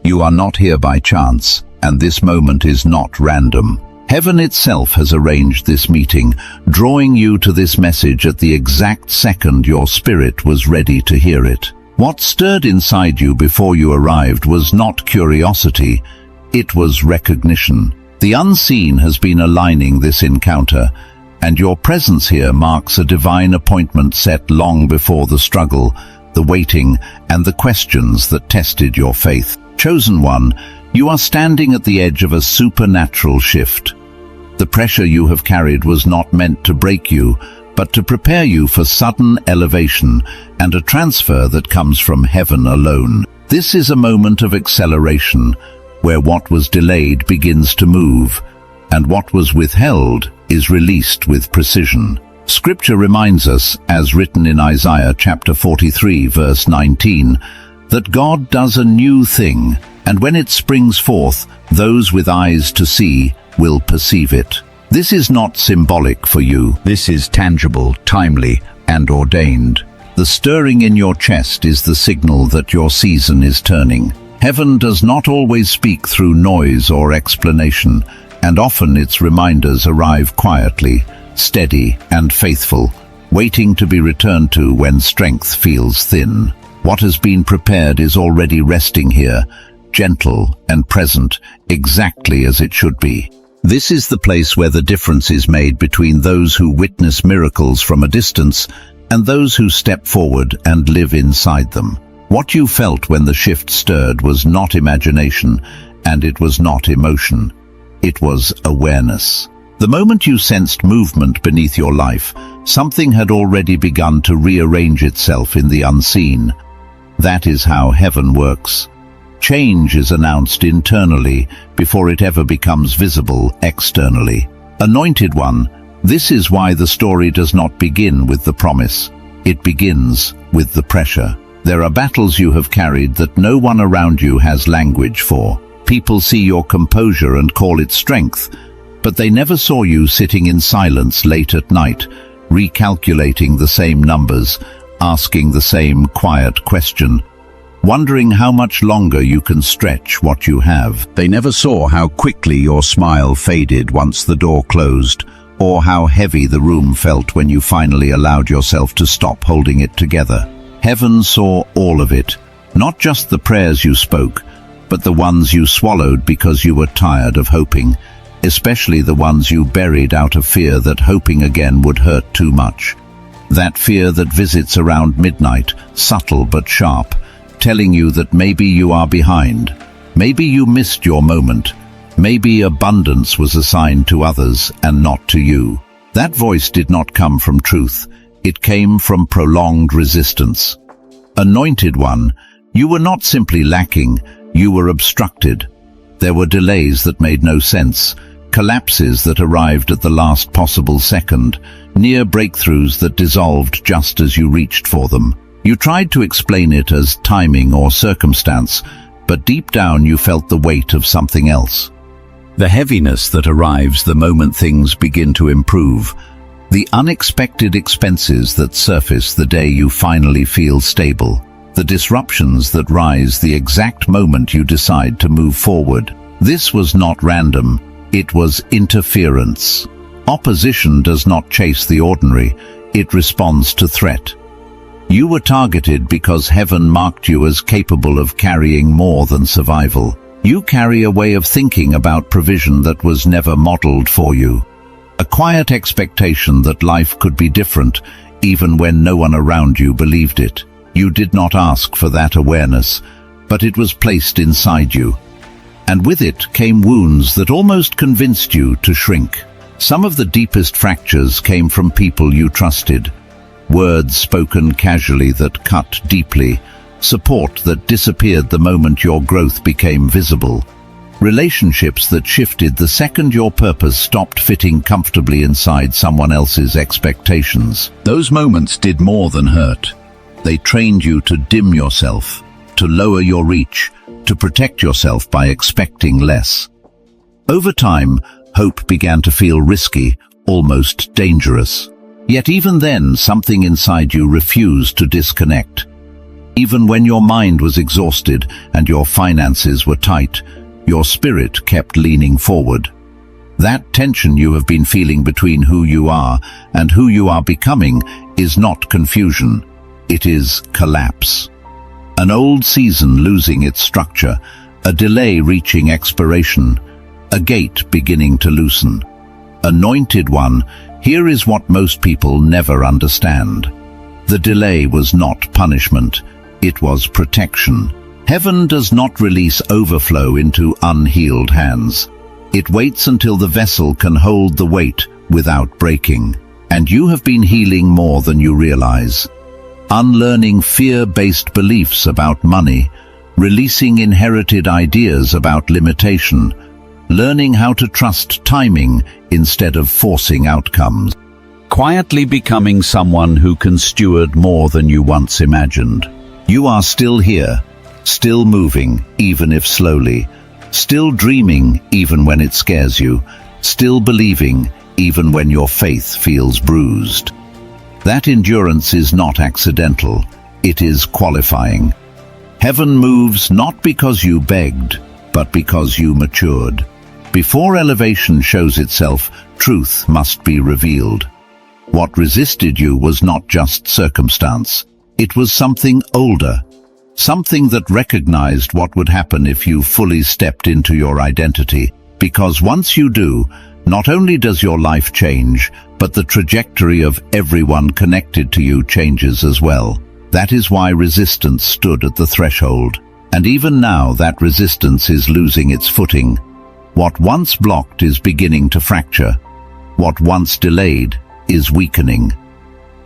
You are not here by chance, and this moment is not random. Heaven itself has arranged this meeting, drawing you to this message at the exact second your spirit was ready to hear it. What stirred inside you before you arrived was not curiosity, it was recognition. The unseen has been aligning this encounter, and your presence here marks a divine appointment set long before the struggle, the waiting, and the questions that tested your faith. Chosen one, you are standing at the edge of a supernatural shift. The pressure you have carried was not meant to break you, but to prepare you for sudden elevation and a transfer that comes from heaven alone. This is a moment of acceleration, where what was delayed begins to move, and what was withheld is released with precision. Scripture reminds us, as written in Isaiah chapter 43, verse 19, that God does a new thing, and when it springs forth, those with eyes to see will perceive it. This is not symbolic for you. This is tangible, timely, and ordained. The stirring in your chest is the signal that your season is turning. Heaven does not always speak through noise or explanation, and often its reminders arrive quietly, steady and faithful, waiting to be returned to when strength feels thin. What has been prepared is already resting here, gentle and present, exactly as it should be. This is the place where the difference is made between those who witness miracles from a distance and those who step forward and live inside them. What you felt when the shift stirred was not imagination, and it was not emotion. It was awareness. The moment you sensed movement beneath your life, something had already begun to rearrange itself in the unseen. That is how heaven works. Change is announced internally before it ever becomes visible externally. Anointed one, this is why the story does not begin with the promise. It begins with the pressure. There are battles you have carried that no one around you has language for. People see your composure and call it strength, but they never saw you sitting in silence late at night, recalculating the same numbers, asking the same quiet question, wondering how much longer you can stretch what you have. They never saw how quickly your smile faded once the door closed, or how heavy the room felt when you finally allowed yourself to stop holding it together. Heaven saw all of it, not just the prayers you spoke, but the ones you swallowed because you were tired of hoping, especially the ones you buried out of fear that hoping again would hurt too much. That fear that visits around midnight, subtle but sharp, telling you that maybe you are behind, maybe you missed your moment, maybe abundance was assigned to others and not to you. That voice did not come from truth, it came from prolonged resistance. Anointed one, you were not simply lacking, you were obstructed. There were delays that made no sense, collapses that arrived at the last possible second, near breakthroughs that dissolved just as you reached for them. You tried to explain it as timing or circumstance, but deep down you felt the weight of something else. The heaviness that arrives the moment things begin to improve, the unexpected expenses that surface the day you finally feel stable, the disruptions that rise the exact moment you decide to move forward. This was not random, it was interference. Opposition does not chase the ordinary, it responds to threat. You were targeted because heaven marked you as capable of carrying more than survival. You carry a way of thinking about provision that was never modeled for you. A quiet expectation that life could be different, even when no one around you believed it. You did not ask for that awareness, but it was placed inside you. And with it came wounds that almost convinced you to shrink. Some of the deepest fractures came from people you trusted. Words spoken casually that cut deeply, support that disappeared the moment your growth became visible, relationships that shifted the second your purpose stopped fitting comfortably inside someone else's expectations. Those moments did more than hurt. They trained you to dim yourself, to lower your reach, to protect yourself by expecting less. Over time, hope began to feel risky, almost dangerous. Yet even then, something inside you refused to disconnect. Even when your mind was exhausted and your finances were tight, your spirit kept leaning forward. That tension you have been feeling between who you are and who you are becoming is not confusion. It is collapse. An old season losing its structure, a delay reaching expiration, a gate beginning to loosen. Anointed one, here is what most people never understand. The delay was not punishment, it was protection. Heaven does not release overflow into unhealed hands. It waits until the vessel can hold the weight without breaking. And you have been healing more than you realize. Unlearning fear-based beliefs about money, releasing inherited ideas about limitation, learning how to trust timing instead of forcing outcomes. Quietly becoming someone who can steward more than you once imagined. You are still here, still moving, even if slowly, still dreaming, even when it scares you, still believing, even when your faith feels bruised. That endurance is not accidental, it is qualifying. Heaven moves not because you begged, but because you matured. Before elevation shows itself, truth must be revealed. What resisted you was not just circumstance. It was something older, something that recognized what would happen if you fully stepped into your identity. Because once you do, not only does your life change, but the trajectory of everyone connected to you changes as well. That is why resistance stood at the threshold. And even now that resistance is losing its footing. What once blocked is beginning to fracture. What once delayed is weakening.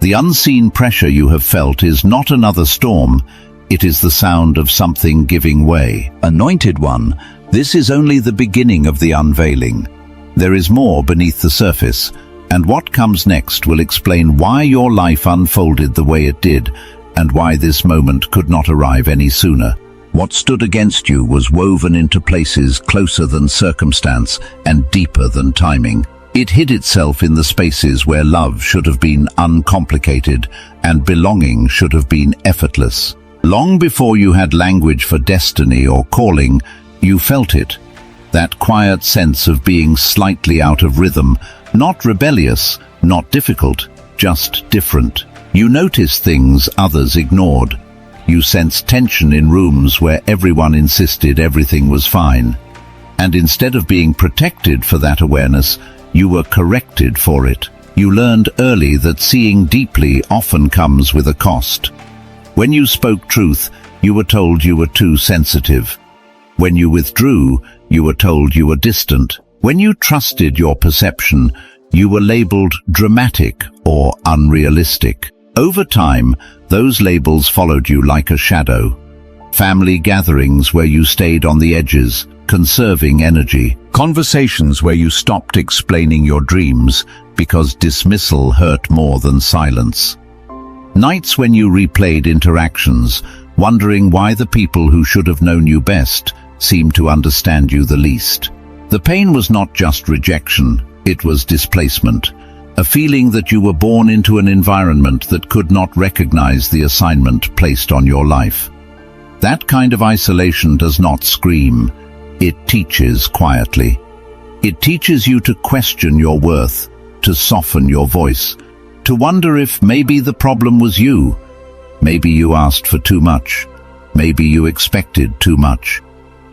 The unseen pressure you have felt is not another storm, it is the sound of something giving way. Anointed one, this is only the beginning of the unveiling. There is more beneath the surface, and what comes next will explain why your life unfolded the way it did, and why this moment could not arrive any sooner. What stood against you was woven into places closer than circumstance and deeper than timing. It hid itself in the spaces where love should have been uncomplicated and belonging should have been effortless. Long before you had language for destiny or calling, you felt it. That quiet sense of being slightly out of rhythm, not rebellious, not difficult, just different. You noticed things others ignored. You sensed tension in rooms where everyone insisted everything was fine. And instead of being protected for that awareness, you were corrected for it. You learned early that seeing deeply often comes with a cost. When you spoke truth, you were told you were too sensitive. When you withdrew, you were told you were distant. When you trusted your perception, you were labeled dramatic or unrealistic. Over time, those labels followed you like a shadow. Family gatherings where you stayed on the edges, conserving energy. Conversations where you stopped explaining your dreams because dismissal hurt more than silence. Nights when you replayed interactions, wondering why the people who should have known you best seemed to understand you the least. The pain was not just rejection, it was displacement. A feeling that you were born into an environment that could not recognize the assignment placed on your life. That kind of isolation does not scream. It teaches quietly. It teaches you to question your worth, to soften your voice, to wonder if maybe the problem was you. Maybe you asked for too much. Maybe you expected too much.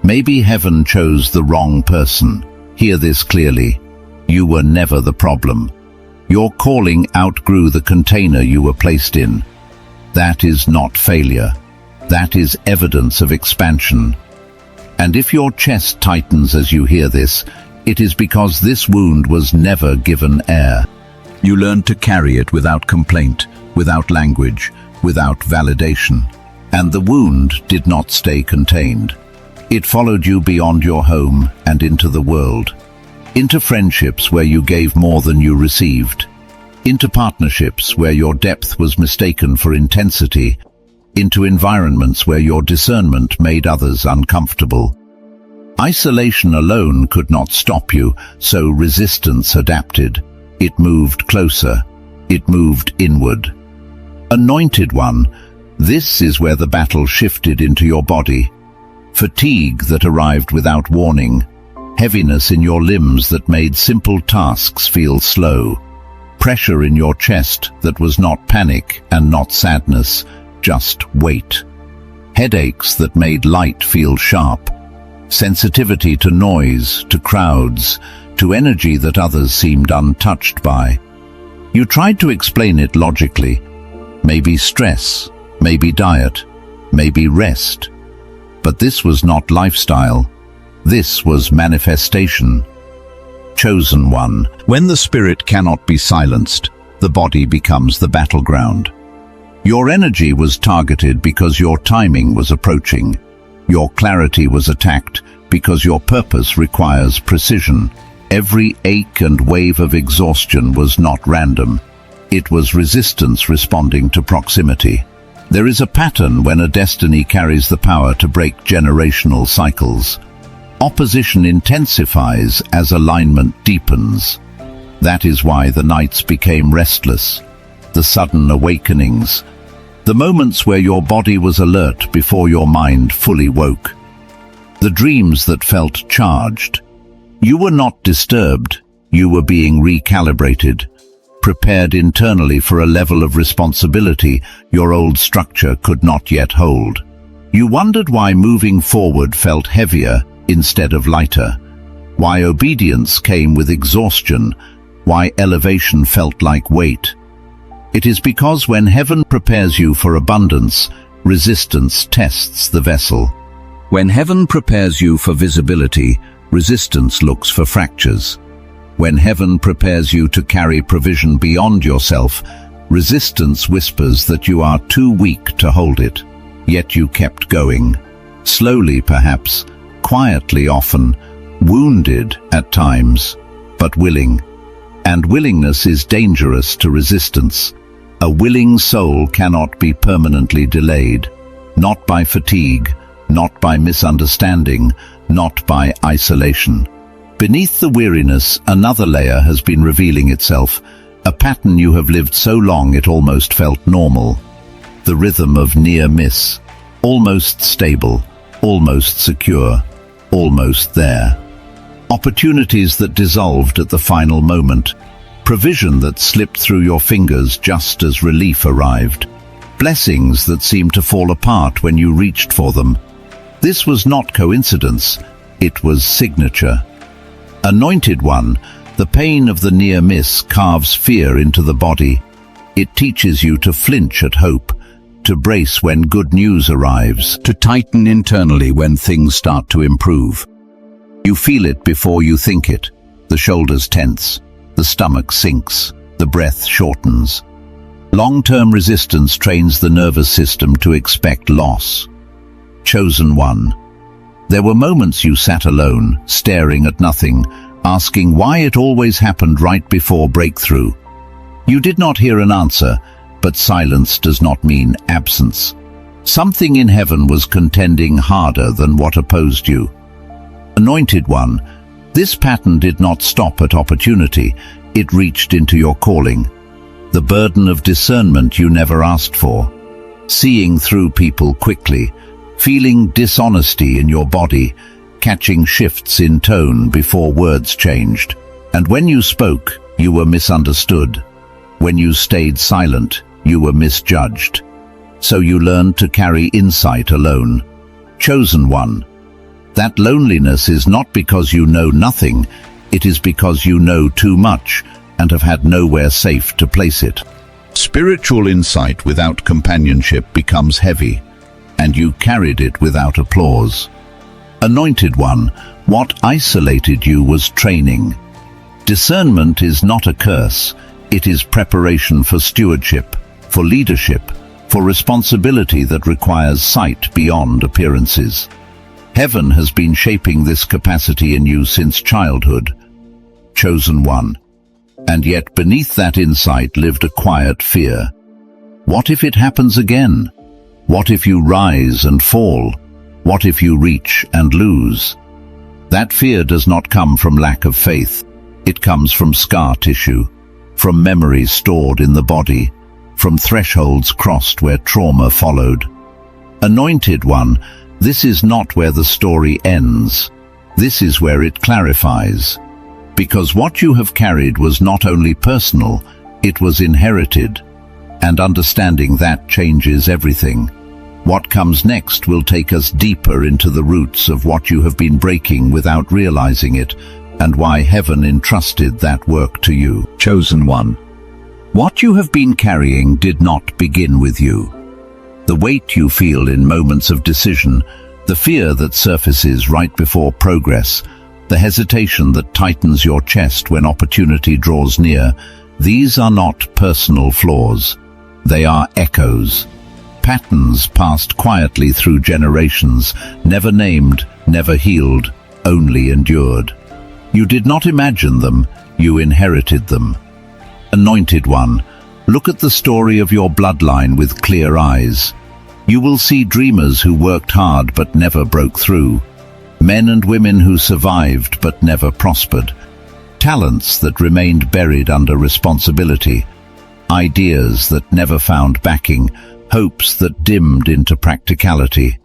Maybe heaven chose the wrong person. Hear this clearly. You were never the problem. Your calling outgrew the container you were placed in. That is not failure. That is evidence of expansion. And if your chest tightens as you hear this, it is because this wound was never given air. You learned to carry it without complaint, without language, without validation. And the wound did not stay contained. It followed you beyond your home and into the world. Into friendships where you gave more than you received. Into partnerships where your depth was mistaken for intensity. Into environments where your discernment made others uncomfortable. Isolation alone could not stop you, so resistance adapted. It moved closer. It moved inward. Anointed one, This is where the battle shifted into your body. Fatigue that arrived without warning, heaviness in your limbs that made simple tasks feel slow, pressure in your chest that was not panic and not sadness, just weight, headaches that made light feel sharp, sensitivity to noise, to crowds, to energy that others seemed untouched by. You tried to explain it logically, maybe stress, maybe diet, maybe rest. But this was not lifestyle. This was manifestation. Chosen one. When the spirit cannot be silenced, the body becomes the battleground. Your energy was targeted because your timing was approaching. Your clarity was attacked because your purpose requires precision. Every ache and wave of exhaustion was not random. It was resistance responding to proximity. There is a pattern when a destiny carries the power to break generational cycles. Opposition intensifies as alignment deepens. That is why the nights became restless, the sudden awakenings, the moments where your body was alert before your mind fully woke. The dreams that felt charged. You were not disturbed, you were being recalibrated, prepared internally for a level of responsibility your old structure could not yet hold. You wondered why moving forward felt heavier instead of lighter, why obedience came with exhaustion, why elevation felt like weight. It is because when heaven prepares you for abundance, resistance tests the vessel. When heaven prepares you for visibility, resistance looks for fractures. When heaven prepares you to carry provision beyond yourself, resistance whispers that you are too weak to hold it. Yet you kept going. Slowly perhaps, quietly often, wounded at times, but willing. And willingness is dangerous to resistance. A willing soul cannot be permanently delayed, not by fatigue, not by misunderstanding, not by isolation. Beneath the weariness, another layer has been revealing itself, a pattern you have lived so long it almost felt normal. The rhythm of near miss, almost stable, almost secure, almost there. Opportunities that dissolved at the final moment, provision that slipped through your fingers just as relief arrived, blessings that seemed to fall apart when you reached for them. This was not coincidence, it was signature. Anointed one, the pain of the near miss carves fear into the body. It teaches you to flinch at hope, to brace when good news arrives, to tighten internally when things start to improve. You feel it before you think it. The shoulders tense, the stomach sinks, the breath shortens. Long-term resistance trains the nervous system to expect loss. Chosen one. There were moments you sat alone, staring at nothing, asking why it always happened right before breakthrough. You did not hear an answer, but silence does not mean absence. Something in heaven was contending harder than what opposed you. Anointed one, this pattern did not stop at opportunity, it reached into your calling. The burden of discernment you never asked for. Seeing through people quickly, feeling dishonesty in your body, catching shifts in tone before words changed. And when you spoke, you were misunderstood. When you stayed silent, you were misjudged. So you learned to carry insight alone. Chosen one. That loneliness is not because you know nothing, it is because you know too much and have had nowhere safe to place it. Spiritual insight without companionship becomes heavy, and you carried it without applause. Anointed one, what isolated you was training. Discernment is not a curse, it is preparation for stewardship, for leadership, for responsibility that requires sight beyond appearances. Heaven has been shaping this capacity in you since childhood. Chosen one. And yet beneath that insight lived a quiet fear. What if it happens again? What if you rise and fall? What if you reach and lose? That fear does not come from lack of faith. It comes from scar tissue, from memories stored in the body, from thresholds crossed where trauma followed. Anointed One, this is not where the story ends. This is where it clarifies. Because what you have carried was not only personal, it was inherited. And understanding that changes everything. What comes next will take us deeper into the roots of what you have been breaking without realizing it, and why heaven entrusted that work to you. Chosen One, what you have been carrying did not begin with you. The weight you feel in moments of decision, the fear that surfaces right before progress, the hesitation that tightens your chest when opportunity draws near, these are not personal flaws. They are echoes. Patterns passed quietly through generations, never named, never healed, only endured. You did not imagine them, you inherited them. Anointed One, look at the story of your bloodline with clear eyes. You will see dreamers who worked hard but never broke through, men and women who survived but never prospered, talents that remained buried under responsibility, ideas that never found backing, hopes that dimmed into practicality.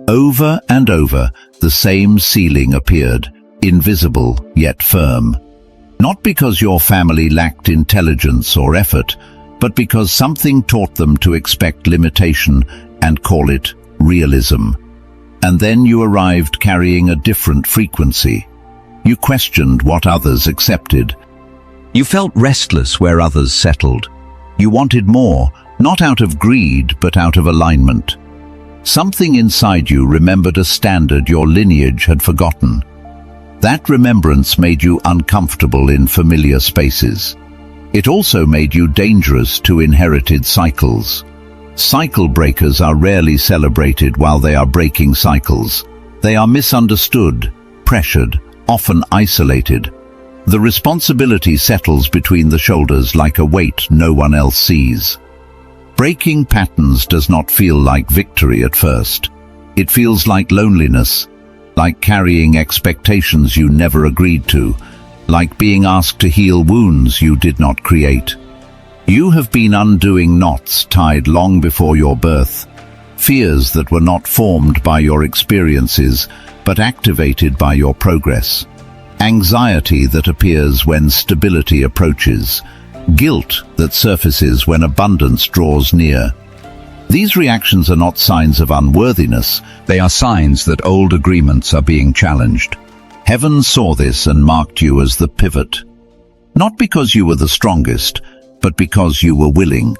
Over and over, the same ceiling appeared, invisible yet firm. Not because your family lacked intelligence or effort, but because something taught them to expect limitation and call it realism. And then you arrived carrying a different frequency. You questioned what others accepted. You felt restless where others settled. You wanted more, not out of greed, but out of alignment. Something inside you remembered a standard your lineage had forgotten. That remembrance made you uncomfortable in familiar spaces. It also made you dangerous to inherited cycles. Cycle breakers are rarely celebrated while they are breaking cycles. They are misunderstood, pressured, often isolated. The responsibility settles between the shoulders like a weight no one else sees. Breaking patterns does not feel like victory at first. It feels like loneliness, like carrying expectations you never agreed to, like being asked to heal wounds you did not create. You have been undoing knots tied long before your birth, fears that were not formed by your experiences, but activated by your progress. Anxiety that appears when stability approaches, guilt that surfaces when abundance draws near. These reactions are not signs of unworthiness, they are signs that old agreements are being challenged. Heaven saw this and marked you as the pivot. Not because you were the strongest, but because you were willing.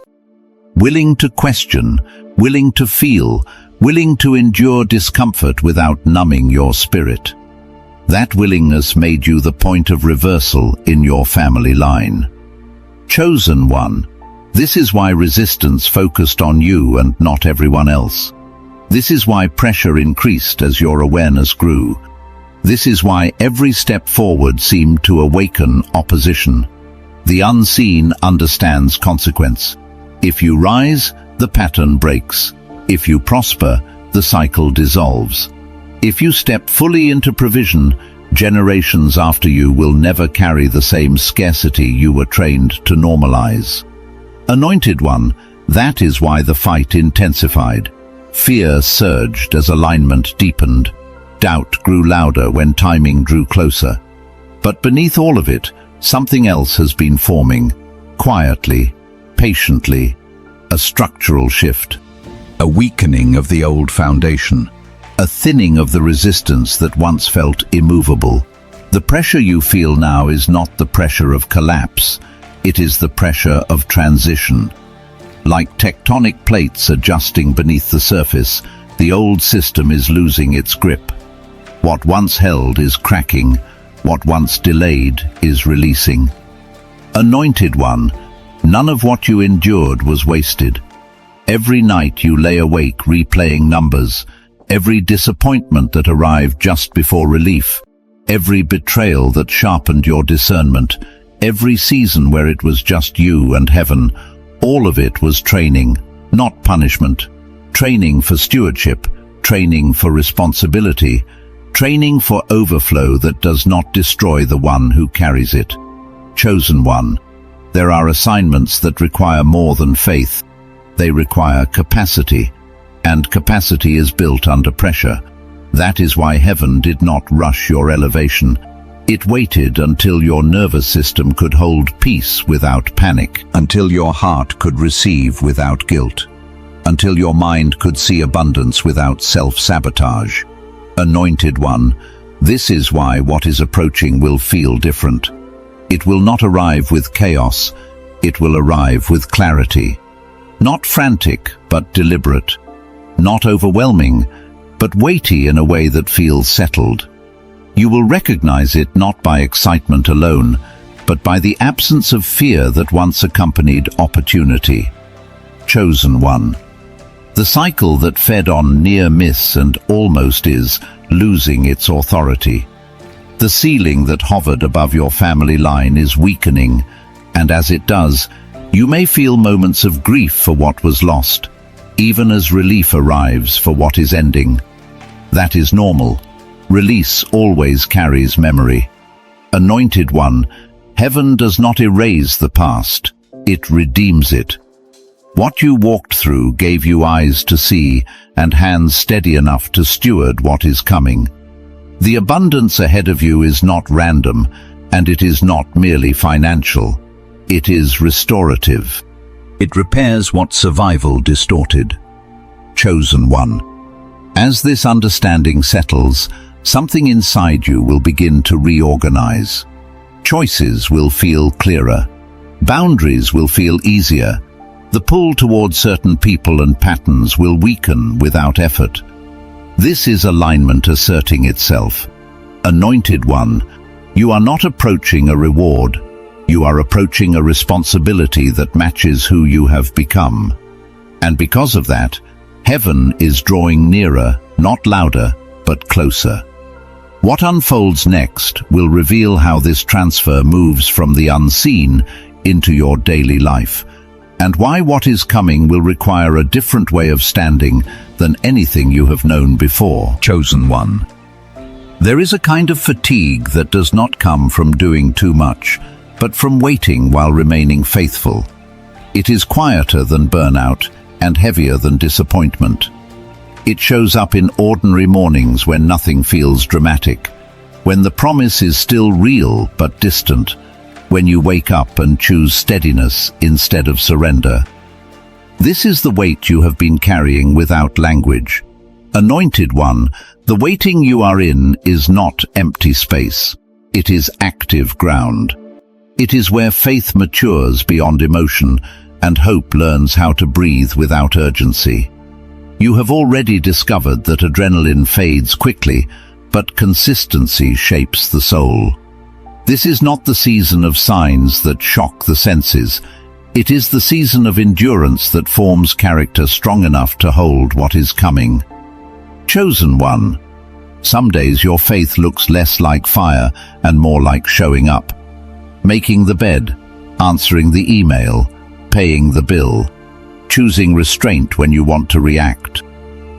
Willing to question, willing to feel, willing to endure discomfort without numbing your spirit. That willingness made you the point of reversal in your family line. Chosen One, this is why resistance focused on you and not everyone else. This is why pressure increased as your awareness grew. This is why every step forward seemed to awaken opposition. The unseen understands consequence. If you rise, the pattern breaks. If you prosper, the cycle dissolves. If you step fully into provision, generations after you will never carry the same scarcity you were trained to normalize. Anointed One, that is why the fight intensified. Fear surged as alignment deepened. Doubt grew louder when timing drew closer. But beneath all of it, something else has been forming, quietly, patiently, a structural shift. A weakening of the old foundation. A thinning of the resistance that once felt immovable. The pressure you feel now is not the pressure of collapse, it is the pressure of transition. Like tectonic plates adjusting beneath the surface, the old system is losing its grip. What once held is cracking, what once delayed is releasing. Anointed One, none of what you endured was wasted. Every night you lay awake replaying numbers, every disappointment that arrived just before relief, every betrayal that sharpened your discernment, every season where it was just you and heaven, all of it was training, not punishment. Training for stewardship, training for responsibility, training for overflow that does not destroy the one who carries it. Chosen One, There are assignments that require more than faith. They require capacity, and capacity is built under pressure. That is why heaven did not rush your elevation. It waited until your nervous system could hold peace without panic, until your heart could receive without guilt, until your mind could see abundance without self-sabotage. Anointed one, this is why what is approaching will feel different. It will not arrive with chaos, it will arrive with clarity. Not frantic, but deliberate. Not overwhelming, but weighty in a way that feels settled. You will recognize it not by excitement alone, but by the absence of fear that once accompanied opportunity. Chosen one. The cycle that fed on near miss and almost is losing its authority. The ceiling that hovered above your family line is weakening, and as it does, you may feel moments of grief for what was lost, even as relief arrives for what is ending. That is normal. Release always carries memory. Anointed one, heaven does not erase the past, it redeems it. What you walked through gave you eyes to see and hands steady enough to steward what is coming. The abundance ahead of you is not random, and it is not merely financial. It is restorative. It repairs what survival distorted. Chosen one. As this understanding settles, something inside you will begin to reorganize. Choices will feel clearer. Boundaries will feel easier. The pull towards certain people and patterns will weaken without effort. This is alignment asserting itself. Anointed one, you are not approaching a reward. You are approaching a responsibility that matches who you have become. And because of that, heaven is drawing nearer, not louder, but closer. What unfolds next will reveal how this transfer moves from the unseen into your daily life, and why what is coming will require a different way of standing than anything you have known before. Chosen one. There is a kind of fatigue that does not come from doing too much, but from waiting while remaining faithful. It is quieter than burnout and heavier than disappointment. It shows up in ordinary mornings when nothing feels dramatic, when the promise is still real but distant, when you wake up and choose steadiness instead of surrender. This is the weight you have been carrying without language. Anointed one, the waiting you are in is not empty space. It is active ground. It is where faith matures beyond emotion and hope learns how to breathe without urgency. You have already discovered that adrenaline fades quickly, but consistency shapes the soul. This is not the season of signs that shock the senses. It is the season of endurance that forms character strong enough to hold what is coming. Chosen one. Some days your faith looks less like fire and more like showing up. Making the bed, answering the email, paying the bill. Choosing restraint when you want to react.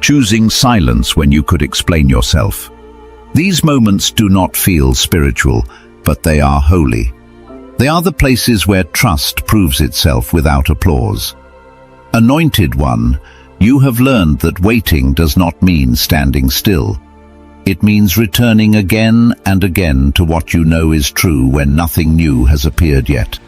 Choosing silence when you could explain yourself. These moments do not feel spiritual, but they are holy. They are the places where trust proves itself without applause. Anointed one, you have learned that waiting does not mean standing still. It means returning again and again to what you know is true when nothing new has appeared yet.